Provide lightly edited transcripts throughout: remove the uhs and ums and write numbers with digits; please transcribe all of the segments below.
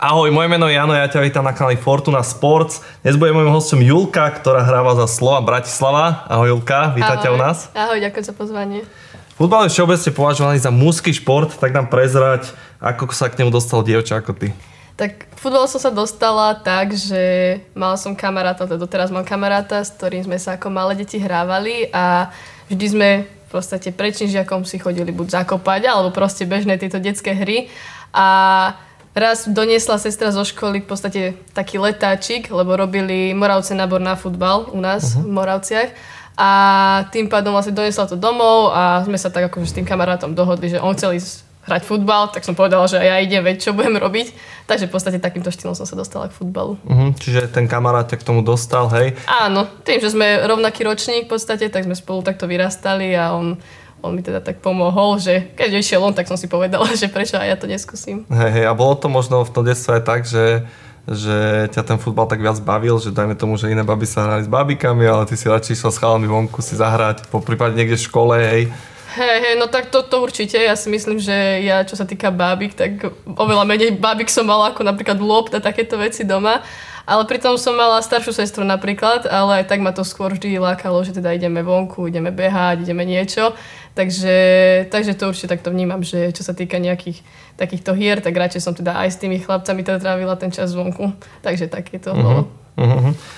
Ahoj, moje meno je Jano, ja ťa vítam na kanáli Fortuna Sports. Dnes bude mojím hosťom Julka, ktorá hráva za Slovan Bratislava. Ahoj Julka, vítajte u nás. Ahoj, ďakujem za pozvanie. Futbal je všeobecne považovaný za mužský šport, tak nám prezrať, ako sa k nemu dostal dievča ako ty. Tak k futbalu som sa dostala tak, že mala som kamaráta, doteraz mám kamaráta, s ktorým sme sa ako malé deti hrávali a vždy sme v podstate pred činžiakom si chodili buď zakopať, alebo proste bežné tieto detské hry. A raz doniesla sestra zo školy v podstate taký letáčik, lebo robili Moravce nábor na futbal u nás v Moravciach. A tým pádom vlastne doniesla to domov a sme sa tak akože s tým kamarátom dohodli, že on chcel ísť hrať futbal, tak som povedala, že ja idem, veď čo budem robiť. Takže v podstate takýmto štýlom som sa dostala k futbalu. Čiže ten kamarát ťa k tomu dostal, hej? Áno, tým, že sme rovnaký ročník v podstate, tak sme spolu takto vyrastali a on mi teda tak pomohol, že keď išiel on, tak som si povedala, že prečo aj ja to neskúsim. Hej, a bolo to možno v tom detstve aj tak, že ťa ten futbal tak viac bavil, že dajme tomu, že iné baby sa hrali s babikami, ale ty si radšej išiel s chalami vonku si zahrať, poprípade niekde v škole, hej. Hej, no tak to určite. Ja si myslím, že ja, čo sa týka bábik, tak oveľa menej bábik som mala ako napríklad lopt a takéto veci doma. Ale pritom som mala staršiu sestru napríklad, ale aj tak ma to skôr vždy lákalo, že teda ideme vonku, ideme behať, ideme niečo. Takže to určite takto vnímam, že čo sa týka nejakých takýchto hier, tak radšej som teda aj s tými chlapcami teda trávila ten čas vonku. Takže tak je to bolo.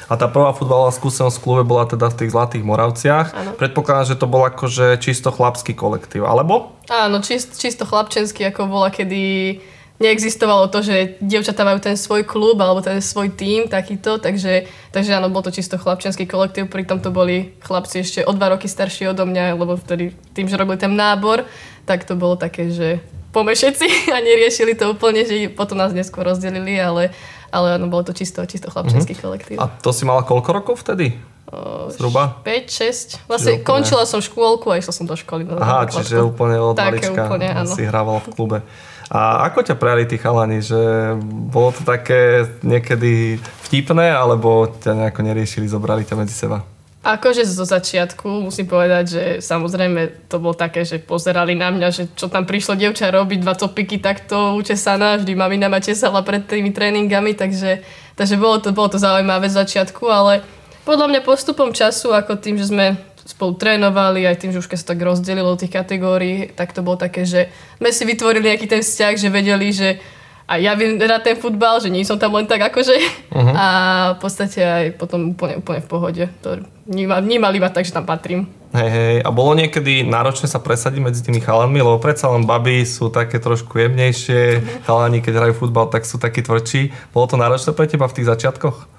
A tá prvá futbalová skúsenosť v klube bola teda v tých Zlatých Moravciach. Áno. Predpokladám, že to bol akože čisto chlapský kolektív, alebo? Áno, čisto chlapčenský, ako bola, kedy neexistovalo to, že dievčatá majú ten svoj klub alebo ten svoj tím takýto, takže áno, bol to čisto chlapčenský kolektív, pritom to boli chlapci ešte o 2 roky starší odo mňa, lebo vtedy tým, že robili ten nábor, tak to bolo také, že pomešeci a neriešili to úplne, že potom nás neskôr rozdelili, ale áno, bolo to čisto chlapčenský kolektív. A to si mala koľko rokov vtedy? Zhruba? 5, 6. Vlastne končila som škôlku a išla som do školy. Aha, čiže úplne od malička si hrávala v klube. A ako ťa prijali tí chalani, že bolo to také niekedy vtipné, alebo ťa nejako neriešili, zobrali ťa medzi seba? Akože zo začiatku musím povedať, že samozrejme to bolo také, že pozerali na mňa, že čo tam prišlo dievča robiť, 2 topiky takto učesaná, vždy mamina ma česala pred tými tréningami, takže bolo to zaujímavé z začiatku, ale podľa mňa postupom času, ako tým, že sme spolu trénovali, aj tým, že už keď sa tak rozdelilo do tých kategórií, tak to bolo také, že sme si vytvorili nejaký ten vzťah, že vedeli, že aj ja viem hrať ten futbal, že nie som tam len tak akože. A v podstate aj potom úplne v pohode. To vnímali ma tak, že tam patrím. Hej, a bolo niekedy náročné sa presadiť medzi tými chalanmi, lebo predsa len baby sú také trošku jemnejšie, chalani, keď hrajú futbal, tak sú takí tvrdší. Bolo to náročné pre teba v tých začiatkoch?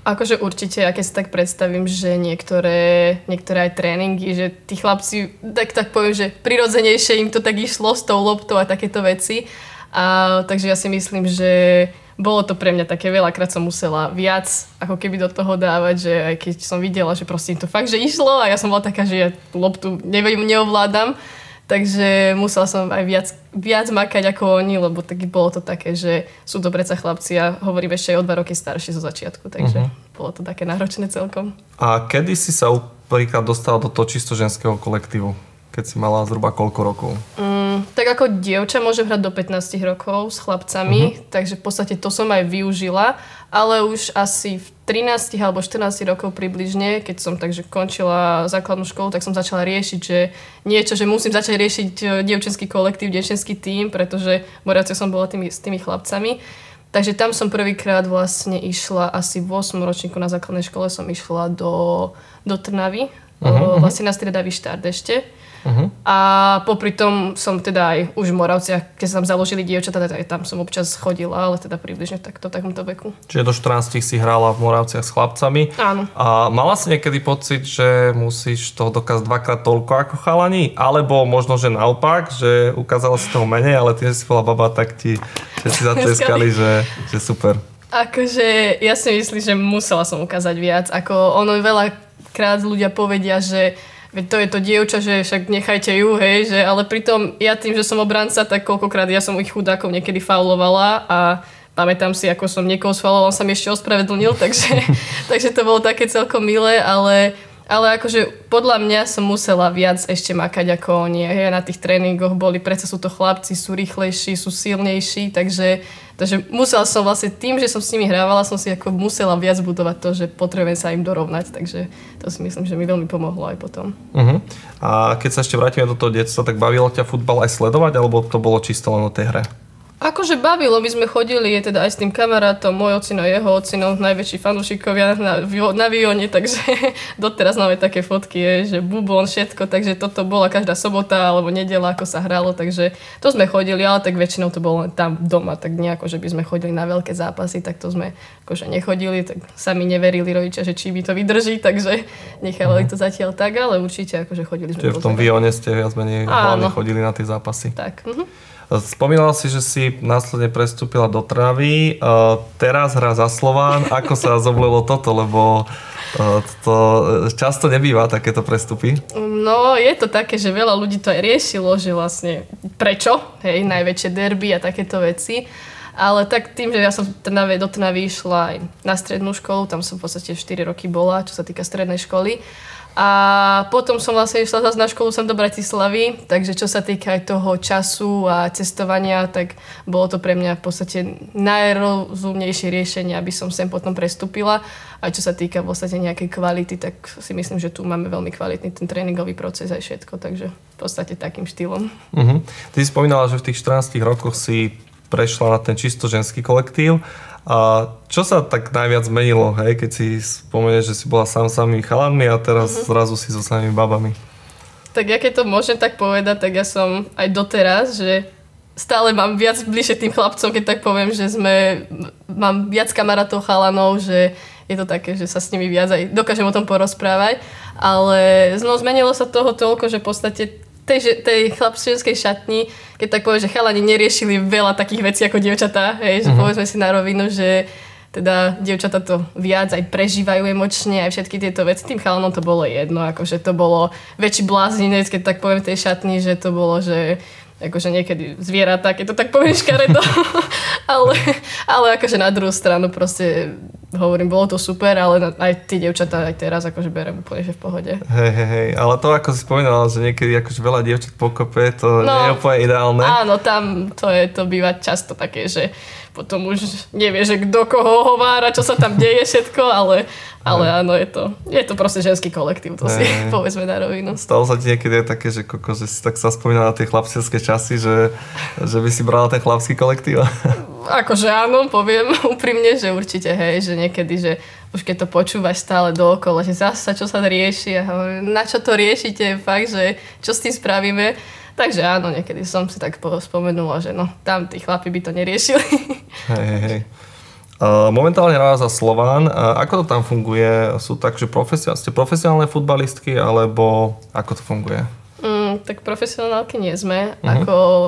Akože určite, ja keď si tak predstavím, že niektoré aj tréningy, že tí chlapci, tak poviem, že prirodzenejšie im to tak išlo s tou loptou a takéto veci. Takže ja si myslím, že bolo to pre mňa také, veľakrát som musela viac ako keby do toho dávať, že aj keď som videla, že proste im to fakt, že išlo a ja som bola taká, že ja tú loptu neovládam, takže musela som aj viac makať ako oni, lebo tak bolo to také, že sú to predsa chlapci a hovorím ešte aj o 2 roky starší zo začiatku, takže bolo to také náročné celkom. A kedy si sa napríklad dostala do toho čisto ženského kolektívu? Keď si mala zhruba koľko rokov? Tak ako dievča môžem hrať do 15 rokov s chlapcami, takže v podstate to som aj využila, ale už asi v 13 alebo 14 rokov približne, keď som takže končila základnú školu, tak som začala riešiť, že niečo, že musím začať riešiť dievčenský kolektív, dievčenský tím, pretože Moravce som bola s tými chlapcami. Takže tam som prvýkrát vlastne išla asi v 8 ročníku na základnej škole som išla do Trnavy, vlastne na striedavý štart ešte. A popri tom som teda aj už v Moravciach, keď sa tam založili dievčatá, aj tam som občas chodila, ale teda približne takomto veku. Čiže do 14 si hrála v Moravciach s chlapcami. Áno. A mala si niekedy pocit, že musíš toho dokázať 2-krát toľko ako chalani? Alebo možno, že naopak, že ukázala si toho menej, ale tým, že si bola baba, tak ti všetci zatleskali, že super. Akože ja si myslím, že musela som ukázať viac. Ako ono veľakrát ľudia povedia, že veď to je to dievča, že však nechajte ju, hej, že, ale pritom ja tým, že som obranca, tak koľkokrát ja som ich chudákov niekedy faulovala a pamätám si, ako som niekoho sfauloval, on sa mi ešte ospravedlnil, takže to bolo také celkom milé, ale akože podľa mňa som musela viac ešte makať ako oni. Hej, na tých tréningoch boli, predsa sú to chlapci, sú rýchlejší, sú silnejší, takže Takže musela som vlastne tým, že som s nimi hrávala, som si ako musela viac budovať to, že potrebujem sa im dorovnať, takže to si myslím, že mi veľmi pomohlo aj potom. A keď sa ešte vrátime do toho detstva, tak bavilo ťa futbal aj sledovať, alebo to bolo čisto len o tej hre? Akože bavilo, my sme chodili teda aj s tým kamarátom, môj ocino, jeho ocino, najväčší fanúšikovia na Vione, takže doteraz máme také fotky, že bubon, všetko, takže toto bola každá sobota alebo nedeľa, ako sa hralo, takže to sme chodili, ale tak väčšinou to bolo len tam doma, tak nejako, že by sme chodili na veľké zápasy, tak to sme akože nechodili, tak sami neverili rodičia, že či mi to vydrží, takže nechávali to zatiaľ tak, ale určite akože chodili sme. Čiže v tom Vione ste viac menej hlavne chodili na tie zápasy. Tak. Spomínala si, že si následne prestúpila do Trnavy. Teraz hrá za Slován. Ako sa zoblelo toto? Lebo to často nebýva takéto prestupy. No, je to také, že veľa ľudí to aj riešilo, že vlastne prečo? Hej, najväčšie derby a takéto veci. Ale tak tým, že ja som do Trnavy išla aj na strednú školu, tam som v podstate 4 roky bola, čo sa týka strednej školy. A potom som vlastne išla zase na školu sem do Bratislavy, takže čo sa týka aj toho času a cestovania, tak bolo to pre mňa v podstate najrozumnejšie riešenie, aby som sem potom prestúpila. A čo sa týka v podstate nejakej kvality, tak si myslím, že tu máme veľmi kvalitný ten tréningový proces aj všetko, takže v podstate takým štýlom. Ty si spomínala, že v tých 14 rokoch si prešla na ten čisto ženský kolektív. A čo sa tak najviac zmenilo, hej, keď si spomenieš, že si bola samými chalanmi a teraz zrazu si so samými babami? Tak ja keď to môžem tak povedať, tak ja som aj doteraz, že stále mám viac bližšie tým chlapcom, keď tak poviem, že mám viac kamarátov chalanov, že je to také, že sa s nimi viac aj dokážem o tom porozprávať, ale zmenilo sa toho toľko, že v podstate tej chlapčenskej šatni, keď tak poviem, že chalani neriešili veľa takých vecí ako dievčatá, hej, že povedzme si na rovinu, že teda dievčatá to viac aj prežívajú emočne, aj všetky tieto veci. Tým chalanom to bolo jedno, akože to bolo väčší blázinec, keď tak poviem tej šatni, že to bolo, že akože niekedy zvieratá, keď to tak poviem škaredo. ale akože na druhú stranu proste hovorím, bolo to super, ale aj tí dievčatá aj teraz akože berem úplne, že v pohode. Hej, ale to ako si spomínala, že niekedy akože veľa dievčat pokope, to nie je úplne ideálne. Áno, tam to býva často také, že potom už nevie, že kto koho hovára, čo sa tam deje všetko, ale áno, je to proste ženský kolektív, to si povedzme na rovinu. Stalo sa ti niekedy také, že si tak sa spomínala na tie chlapčenské časy, že by si brala ten chlapský kolektív? Akože áno, poviem úprimne, že určite, hej, že niekedy, že už keď to počúvaš stále dookola, že zasa čo sa rieši a hovorím, na čo to riešite, fakt, že čo s tým spravíme. Takže áno, niekedy som si tak spomenula, že no, tam tí chlapi by to neriešili. Hej. Momentálne hráš za Slován. Ako to tam funguje? Sú tak, že ste profesionálne futbalistky, alebo ako to funguje? Tak profesionálky nie sme.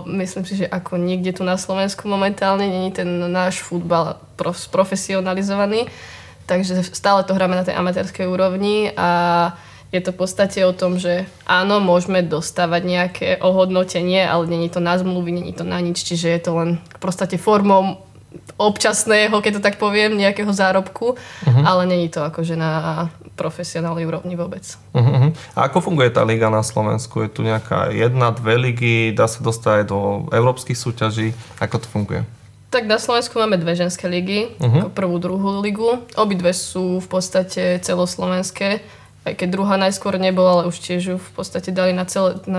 Myslím si, že ako niekde tu na Slovensku momentálne není ten náš futbal profesionalizovaný. Takže stále to hráme na tej amatérskej úrovni a je to v podstate o tom, že áno, môžeme dostávať nejaké ohodnotenie, ale není to na zmluvy, není to na nič, čiže je to len v podstate formou občasného, keď to tak poviem, nejakého zárobku, ale není to akože na profesionálnej úrovni vôbec. A ako funguje tá liga na Slovensku? Je tu nejaká 1, 2 ligy, dá sa dostať aj do európskych súťaží? Ako to funguje? Tak na Slovensku máme 2 ženské ligy, ako prvú, druhú ligu. Obidve sú v podstate celoslovenské, aj keď druhá najskôr nebola, ale už tiež ju v podstate dali na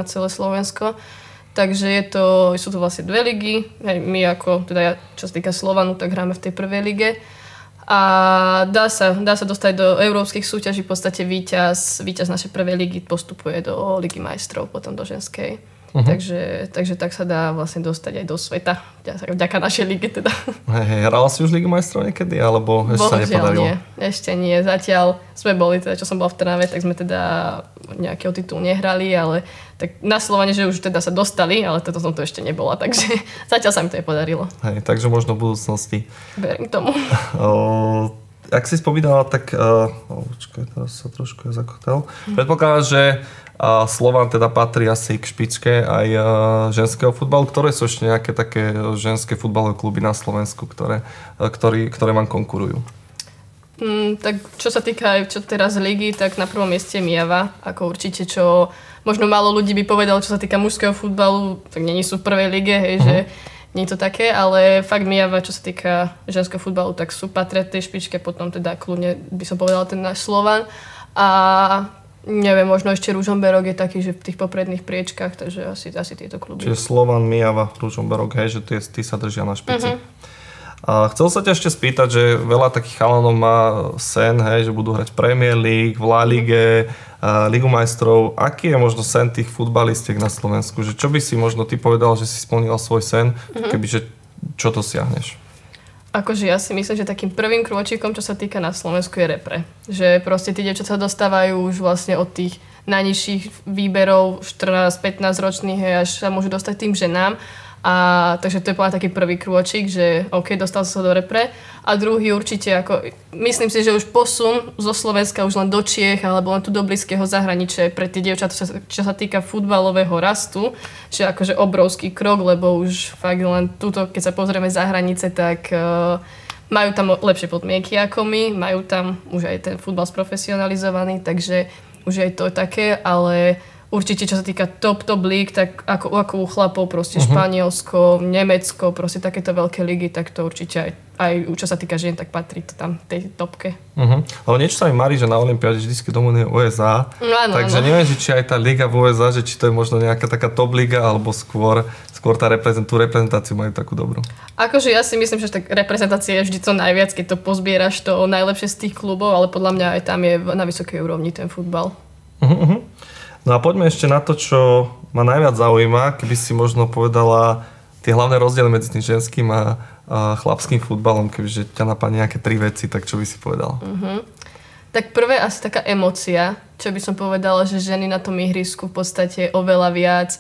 celé Slovensko. Takže sú to vlastne 2 ligy. My ako, teda ja, čo sa týka Slovanu, tak hráme v tej prvej lige. A dá sa dostať do európskych súťaží. V podstate víťaz našej prvej ligy postupuje do Ligy majstrov, potom do ženskej. Takže tak sa dá vlastne dostať aj do sveta. Vďaka našej lige teda. Hrala si už Ligu majstrov niekedy? Alebo ešte sa nepodarilo? Nie, ešte nie. Zatiaľ sme boli, teda, čo som bola v Trnave, tak sme teda nejakého titul nehrali, ale tak na Slovane, že už teda sa dostali, ale teda som to ešte nebola, takže zatiaľ sa mi to nepodarilo. Takže možno v budúcnosti. Verím tomu. Ak si spomínala, tak... Počkaj, teraz sa trošku zakotel. Predpokladám, že Slován teda patrí asi k špičke aj ženského futbalu. Ktoré sú ešte nejaké také ženské futbalové kluby na Slovensku, ktoré vám konkurujú? Tak čo sa týka aj čo teraz ligy, tak na prvom mieste Mijava, ako určite, čo možno málo ľudí by povedalo, čo sa týka mužského futbalu, tak nie sú v prvej lige, hej, že nie je to také, ale fakt Myjava, čo sa týka ženského futbalu, tak patria tej špičke, potom teda kľudne by som povedala ten náš Slovan. A neviem, možno ešte Ružomberok je taký, že v tých popredných priečkách, takže asi tieto kluby. Čiže Slovan, Myjava, Ružomberok, hej, že tí sa držia na špici. A chcel sa ťa ešte spýtať, že veľa takých chalanov má sen, hej, že budú hrať Premier League, v La Lige, Ligu majstrov. Aký je možno sen tých futbalistiek na Slovensku? Že čo by si možno ty povedal, že si splnila svoj sen, kebyže čo dosiahneš? Akože ja si myslím, že takým prvým krôčikom, čo sa týka na Slovensku, je repre. Že proste tí dievčatá sa dostávajú už vlastne od tých najnižších výberov 14-15 ročných, hej, až sa môžu dostať tým ženám. A takže to je taký prvý krôčik, že OK, dostal sa do repre. A druhý určite, ako, myslím si, že už posun zo Slovenska už len do Čiech alebo len tu do blízkeho zahraničia pre tie dievčatá, čo sa týka futbalového rastu, že akože obrovský krok, lebo už fakt len tuto, keď sa pozrieme za hranice, tak majú tam lepšie podmienky ako my, majú tam už aj ten futbal sprofesionalizovaný, takže už je to také, ale určite, čo sa týka top líg, tak ako u chlapov, proste Španielsko, Nemecko, proste takéto veľké ligy, tak to určite aj čo sa týka žien, tak patrí to tam tej topke. Ale niečo sa mi marí, že na olympiáde vždycky dominuje USA, takže neviem, či aj tá liga v USA, že či to je možno nejaká taká top liga, alebo skôr tá reprezentáciu majú takú dobrú. Akože ja si myslím, že tak reprezentácia je vždy to najviac, keď to pozbieraš to najlepšie z tých klubov, ale podľa mňa aj tam je na vysokej úrovni ten futbal. No a poďme ešte na to, čo ma najviac zaujíma, keby si možno povedala tie hlavné rozdiely medzi tým ženským a chlapským futbalom, kebyže ťa napadne nejaké 3 veci, tak čo by si povedala? Tak prvé asi taká emócia, čo by som povedala, že ženy na tom ihrisku v podstate oveľa viac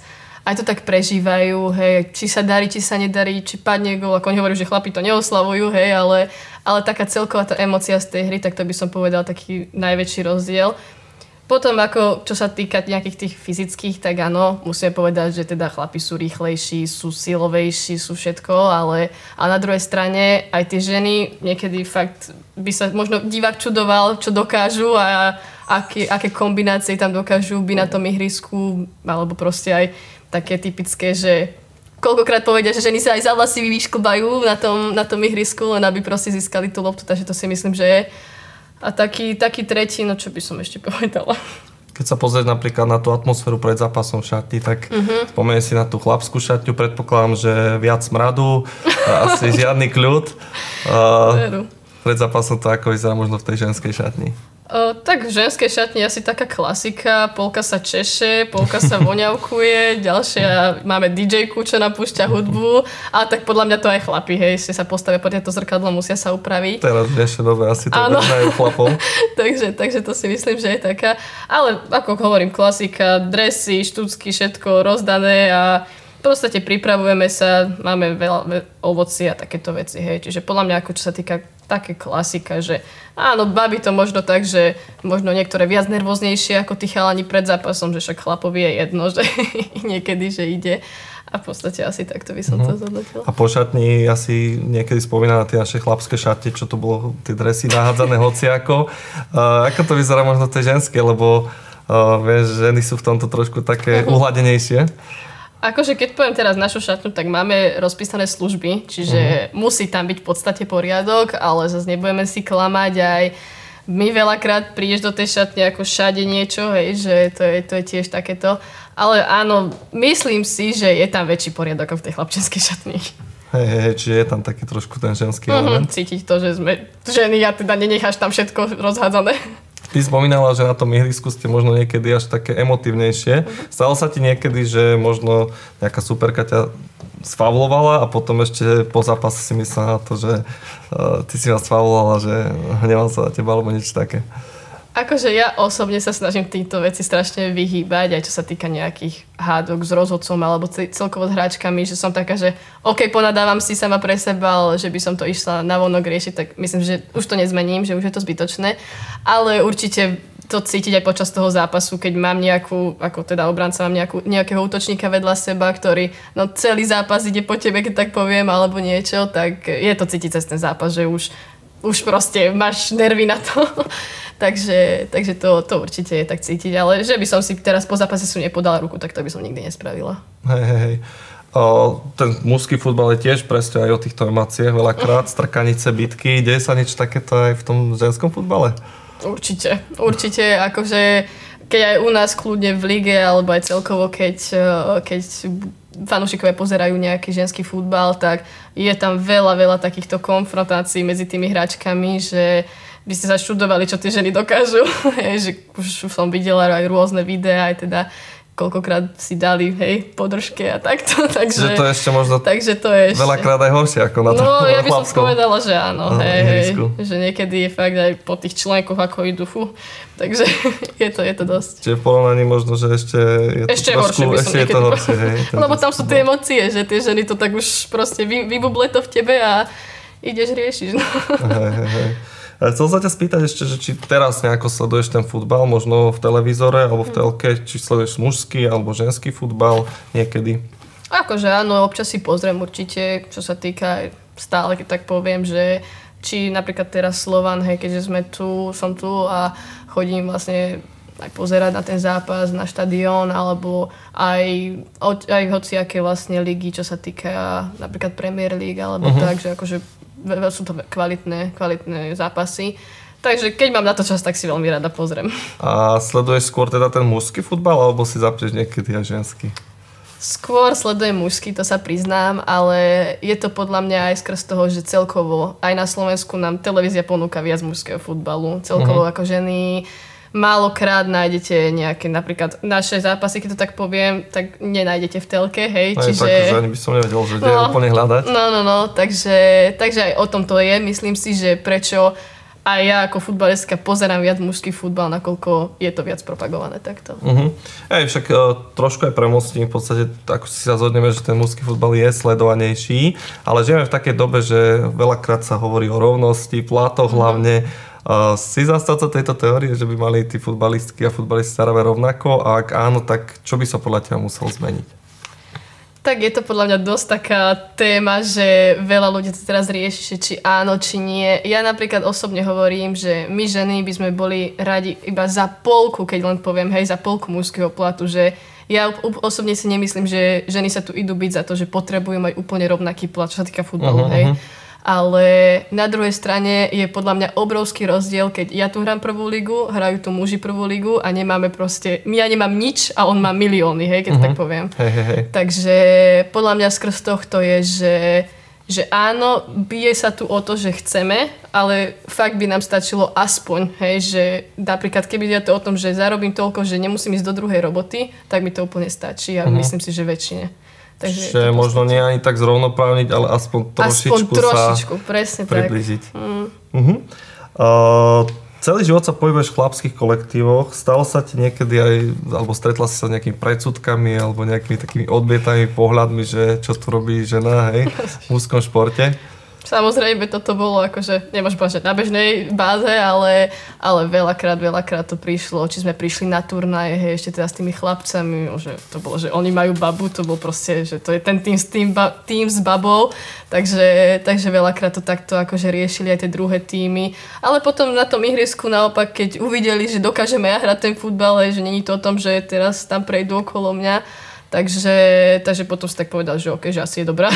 aj to tak prežívajú, hej, či sa darí, či sa nedarí, či padne gól, ako oni hovorí, že chlapi to neoslavujú, hej, ale taká celková tá emócia z tej hry, tak to by som povedala taký najväčší rozdiel. Potom ako, čo sa týka nejakých tých fyzických, tak áno, musíme povedať, že teda chlapi sú rýchlejší, sú silovejší, sú všetko, ale na druhej strane aj tie ženy niekedy fakt by sa možno divák čudoval, čo dokážu a aké kombinácie tam dokážu byť na tom ihrisku, alebo proste aj také typické, že koľkokrát povedia, že ženy sa aj za vlasy vyšklbajú na tom ihrisku, len aby proste získali tú loptu, takže to si myslím, že je. A taký tretí, no čo by som ešte povedala. Keď sa pozrieš napríklad na tú atmosféru pred zápasom v šatni, tak spomeniem si na tú chlapskú šatňu, predpokladám, že viac smradu, asi žiadny kľud. Pred zápasom to ako vyzerá možno v tej ženskej šatni? Tak v ženskej šatni asi taká klasika, polka sa češe, polka sa voňavkuje, ďalšia máme DJ-ku, čo napúšťa hudbu, a tak podľa mňa to aj chlapi, hej, si sa postavia pod to zrkadlo, musia sa upraviť. Teraz v dnešnej dobe asi to bežnajú chlapov. takže to si myslím, že je taká, ale ako hovorím, klasika, dresy, štucky, všetko rozdané a v podstate pripravujeme sa, máme veľa ovoci a takéto veci, hej, čiže podľa mňa ako čo sa týka také klasika, že áno, baví to možno tak, že možno niektoré viac nervóznejšie ako tí chalani pred zápasom, že však chlapovi je jedno, že niekedy, že ide. A v podstate asi takto by som to zhodnotila. A po šatni asi niekedy spomína na tie naše chlapské šatne, čo to bolo, tie dresy nahádzané hociako. Ako to vyzerá možno tej ženské, lebo vieš, ženy sú v tomto trošku také uhladenejšie. Akože keď poviem teraz našu šatňu, tak máme rozpísané služby, čiže musí tam byť v podstate poriadok, ale zase nebudeme si klamať aj my veľakrát prídeš do tej šatne ako všade niečo, hej, že to je tiež takéto. Ale áno, myslím si, že je tam väčší poriadok ako v tej chlapčenskej šatni. Hej, čiže je tam taký trošku ten ženský element. Cítiť to, že sme ženy a teda nenecháš tam všetko rozhádzané. Ty spomínala, že na tom ihrisku ste možno niekedy až také emotívnejšie. Stalo sa ti niekedy, že možno nejaká superka ťa sfaulovala a potom ešte po zápase si myslela na to, že ty si ma sfaulovala, že hneval sa na teba alebo niečo také? Akože ja osobne sa snažím týchto veci strašne vyhýbať, aj čo sa týka nejakých hádok s rozhodcom alebo celkovo s hráčkami, že som taká, že OK, ponadávam si sama pre seba, ale že by som to išla navonok riešiť, tak myslím, že už to nezmením, že už je to zbytočné. Ale určite to cítiť aj počas toho zápasu, keď mám nejakú, ako teda obranca, mám nejakého útočníka vedľa seba, ktorý celý zápas ide po tebe, keď tak poviem, alebo niečo, tak je to cítiť cez ten zápas, že už proste máš nervy na to. takže to určite je tak cítiť, ale že by som si teraz po zápase nepodala ruku, tak to by som nikdy nespravila. Hej. Ten mužský futbal je tiež presne aj o týchto emóciách veľakrát, strkanice, bitky. Deje sa niečo takéto aj v tom ženskom futbale? Určite, akože keď aj u nás kľudne v lige, alebo aj celkovo, keď fanúšikovia pozerajú nejaký ženský futbal, tak je tam veľa takýchto konfrontácií medzi tými hráčkami, že by ste sa študovali, čo tie ženy dokážu. Že už som videla aj rôzne videá, aj teda koľkokrát si dali, podržke a takto. Takže to ešte možno veľakrát aj horšie ako na to. No, ja by som spovedala, že áno. Že niekedy je fakt aj po tých členkoch, ako idú. Takže je to dosť. Čiže v porovnaní možno, že ešte je to trošku, horšie by som niekedy horšie. Lebo tam sú tie emócie, že tie ženy to tak už proste vybuble to v tebe a ideš riešiš. No. Hej. Chcel sa ťa spýtať ešte, že či teraz nejako sleduješ ten futbal, možno v televízore alebo v telke, či sleduješ mužský alebo ženský futbal niekedy? Akože áno, občas si pozriem určite, čo sa týka stále, keď tak poviem, že či napríklad teraz Slovan, keďže som tu a chodím vlastne aj pozerať na ten zápas, na štadión, alebo aj hociaké vlastne ligy, čo sa týka napríklad Premier League, alebo tak, že akože sú to kvalitné zápasy. Takže keď mám na to čas, tak si veľmi rada pozriem. A sleduješ skôr teda ten mužský futbal, alebo si zapneš niekedy aj ženský? Skôr sledujem mužský, to sa priznám, ale je to podľa mňa aj skrz toho, že celkovo aj na Slovensku nám televízia ponúka viac mužského futbalu. Celkovo ako ženy málokrát nájdete nejaké, napríklad naše zápasy, keď to tak poviem, tak nenájdete v telke, hej. Čiže ani by som nevedel, že je úplne hľadať. No, takže aj o tom to je. Myslím si, že prečo aj ja ako futbalistka pozerám viac mužský futbal, nakoľko je to viac propagované takto. Však trošku aj premostím, v podstate, ako si sa zhodneme, že ten mužský futbal je sledovanejší, ale žijeme v takej dobe, že veľakrát sa hovorí o rovnosti, platoch hlavne. Si zastavca tejto teórie, že by mali tí futbalistky a futbalisti zarábať rovnako? A ak áno, tak čo by sa podľa teba musel zmeniť? Tak je to podľa mňa dosť taká téma, že veľa ľudí to teraz rieši, či áno, či nie. Ja napríklad osobne hovorím, že my ženy by sme boli radi iba za polku, keď len poviem, za polku mužského platu, že ja osobne si nemyslím, že ženy sa tu idú byť za to, že potrebujú mať úplne rovnaký plat, čo sa týka futbalu, Ale na druhej strane je podľa mňa obrovský rozdiel, keď ja tu hrám prvú ligu, hrajú tu muži prvú ligu a nemáme proste, ja nemám nič a on má milióny, keď tak poviem. Takže podľa mňa skrz tohto je, že áno, bije sa tu o to, že chceme, ale fakt by nám stačilo aspoň, že napríklad keby je to o tom, že zarobím toľko, že nemusím ísť do druhej roboty, tak mi to úplne stačí a myslím si, že väčšine. Takže možno nie ani tak zrovnoprávniť, ale aspoň trošičku presne priblížiť. Celý život sa pohybuješ v chlapských kolektívoch. Stalo sa ti niekedy aj, alebo stretla si sa s nejakými predsudkami alebo nejakými takými odbietanými pohľadmi, že čo tu robí žena, v mužskom športe? Samozrejme, toto bolo akože, nemôžem povedať, na bežnej báze, ale veľakrát to prišlo. Či sme prišli na turnaje, ešte teda s tými chlapcami, že to bolo, že oni majú babu, to bol proste, že to je ten tým s babou, takže veľakrát to takto akože riešili aj tie druhé týmy. Ale potom na tom ihrisku naopak, keď uvideli, že dokážeme ja hrať ten futbal, že není to o tom, že teraz tam prejdú okolo mňa, takže potom si tak povedal, že OK, že asi je dobrá.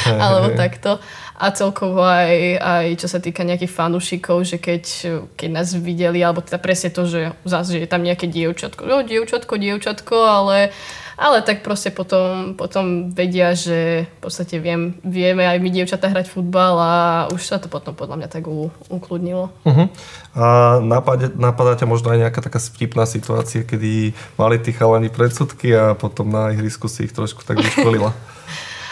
Alebo takto. A celkovo aj čo sa týka nejakých fanúšikov, že keď nás videli, alebo teda presne to, že zase je tam nejaké dievčatko, ale tak proste potom vedia, že v podstate vieme aj my dievčatá hrať futbal a už sa to potom podľa mňa tak ukludnilo. A napadá ťa možno aj nejaká taká vtipná situácia, kedy mali tí chalani predsudky a potom na ihrisku si ich trošku tak vyškolila?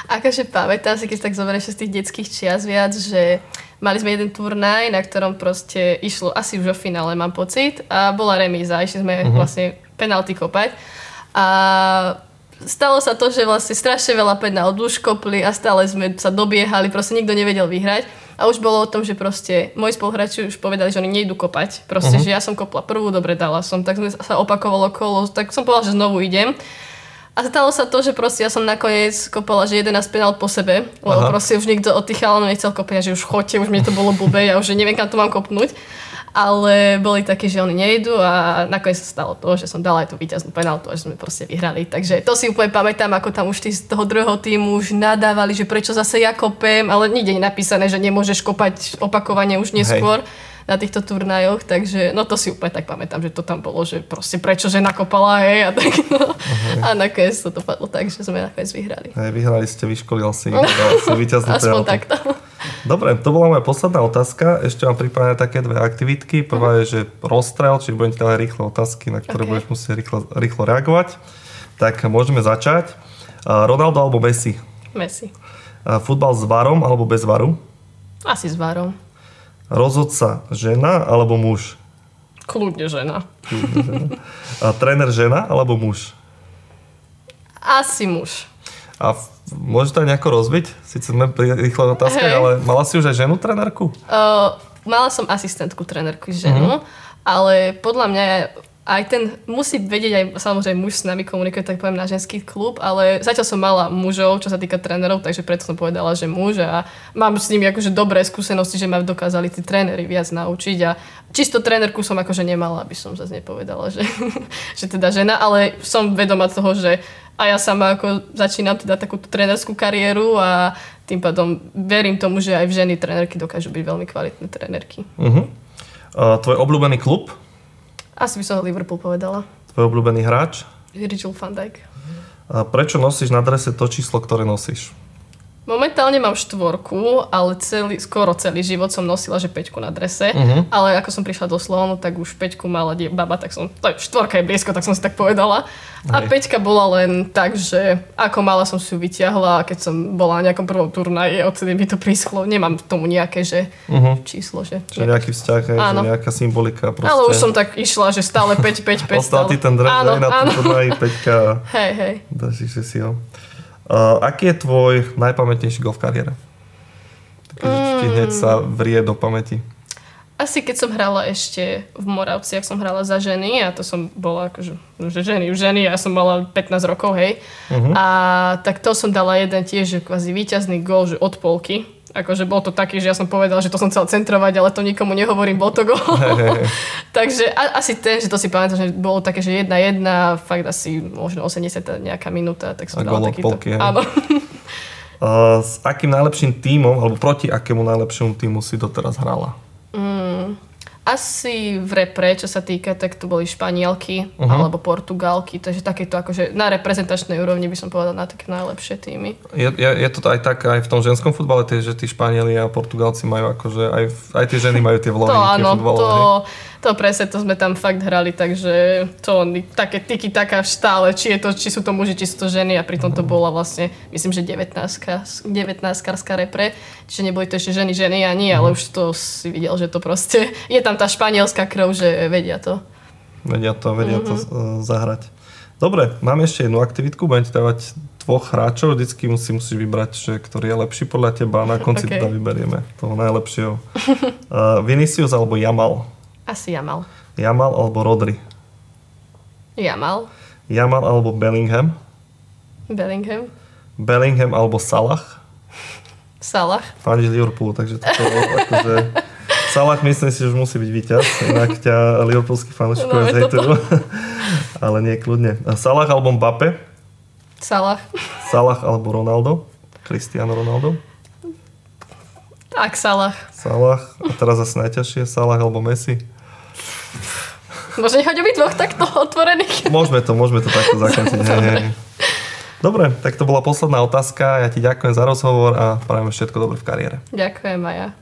Akože pamätám si, keď tak zoberieš z tých detských čias viac, že mali sme jeden turnaj, na ktorom proste išlo asi už o finále, mám pocit, a bola remíza, išli sme vlastne penalty kopať. A stalo sa to, že vlastne strašne veľa penálty už kopli a stále sme sa dobiehali, proste nikto nevedel vyhrať. A už bolo o tom, že proste moji spoluhráči už povedali, že oni nejdu kopať. Proste, že ja som kopla prvú, dobre, dala som. Tak sme sa opakovalo kolo, tak som povedala, že znovu idem. A stalo sa to, že proste ja som nakoniec kopala, že 11 penalt po sebe, lebo proste už nikto od tých chalanov nechcel kopať, že už chodte, už mne to bolo blbé, ja už neviem, kam to mám kopnúť. ale boli také, že oni nejdu a nakoniec sa stalo to, že som dala aj tú víťaznú penáltu a že sme proste vyhrali. Takže to si úplne pamätám, ako tam už tí z toho druhého týmu už nadávali, že prečo zase ja kopem, ale nikde nie napísané, že nemôžeš kopať opakovane už neskôr na týchto turnajoch, takže no to si úplne tak pamätám, že to tam bolo, že proste prečo žena kopala, hej, a tak no. A nakoniec to dopadlo tak, že sme nakoniec vyhrali. Hej, vyhrali ste, vyškolil si víťaznú penáltu. Aspoň takto. Dobre, to bola moja posledná otázka. Ešte mám pripravené také dve aktivitky. Prvá je, že rozstrel, čiže budem ti dávať rýchle otázky, na ktoré budeš musieť rýchlo reagovať. Tak môžeme začať. Ronaldo alebo Messi? Messi. Futbal s varom alebo bez varu? Asi s varom. Rozhodca žena alebo muž? Kľudne žena. Tréner žena alebo muž? Asi muž. A môžeš to aj nejako rozbiť? Sice sme pri rýchlej otázke, ale mala si už aj ženu trénerku? Mala som asistentku trénerku ženu, ale podľa mňa aj ten musí vedieť, aj samozrejme muž s nami komunikuje, tak poviem na ženský klub, ale zatiaľ som mala mužov, čo sa týka trénerov, takže preto som povedala, že muž a mám s nimi akože dobré skúsenosti, že ma dokázali tí tréneri viac naučiť a čisto trénerku som akože nemala, aby som zase nepovedala, že, že teda žena, ale som vedomá toho, že a ja sama ako začínam teda takúto trénerskú kariéru a tým pádom verím tomu, že aj ženy trénerky dokážu byť veľmi kvalitné trénerky. Tvoj obľúbený klub? Asi by som Liverpool povedala. Tvoj obľúbený hráč? Virgil van Dijk. Prečo nosíš na drese to číslo, ktoré nosíš? Momentálne mám 4, ale skoro celý život som nosila, že 5 na drese. Ale ako som prišla do Slovanu, tak už 5 mala baba, tak som, 4 je blízko, tak som si tak povedala. A 5 bola len tak, že ako mala som si ju vyťahla a keď som bola na nejakom prvom turnaji, odtedy mi to príschlo. Nemám k tomu nejaké že číslo. Že nejaký vzťah, že nejaká symbolika. Proste. Ale už som tak išla, že stále 5. Ostal ti ten dres aj na tom turnaji 5. Hej. Držíš si ho. Aký je tvoj najpamätnejší gól v kariére? Keď ti hneď sa vrie do pamäti. Asi keď som hrala ešte v Moravciach, som hrala za ženy a to som bola akože, že ženy, ja som mala 15 rokov, hej. A tak to som dala jeden tiež, že kvázi víťazný gól, že od polky. Akože bol to taký, že ja som povedala, že to som chcela centrovať, ale to nikomu nehovorím, bol to gól. Takže asi ten, že to si pamätám, že bolo také, že 1-1, fakt asi možno 80 nejaká minúta, tak som dala takýto. Polky, áno. S akým najlepším tímom, alebo proti akému najlepšiemu tímu si doteraz hrala? Asi v repre, čo sa týka, tak to boli Španielky alebo Portugálky, takže takéto akože na reprezentačnej úrovni by som povedala na také najlepšie týmy. Je to aj tak aj v tom ženskom futbale, že tí Španieli a Portugálci majú akože aj tie ženy majú tie vlohy futbalové. To presne, to sme tam fakt hrali, takže to také tiki-taka stále, či sú to muži, či sú to ženy a pritom to bola vlastne, myslím, že 19-karská repre, čiže neboli to ešte ženy ani, ale už to si videl, že to proste, je tam tá španielská krv, že vedia to. Vedia to zahrať. Dobre, mám ešte jednu aktivitku, budem ti dávať 2 hráčov, vždycky musíš vybrať, že ktorý je lepší podľa teba a na konci teda vyberieme toho najlepšieho. Vinicius alebo Jamal? Asi Jamal. Jamal alebo Rodri? Jamal. Jamal alebo Bellingham? Bellingham alebo Salah? Salah. Fandíš Liverpoolu, takže toto akože... Salah myslím si, že už musí byť víťaz, inak ťa liverpoolskí fanúšikovia zhejtujú. Ale nie, kľudne. Salah alebo Mbappé? Salah. Salah alebo Ronaldo? Cristiano Ronaldo? Tak, Salah. A teraz zase najťažšie, Salah alebo Messi? Môže nechať obidvoch takto otvorených? Môžeme to takto zakončiť. Dobre, tak to bola posledná otázka. Ja ti ďakujem za rozhovor a prajem všetko dobré v kariére. Ďakujem, Maja.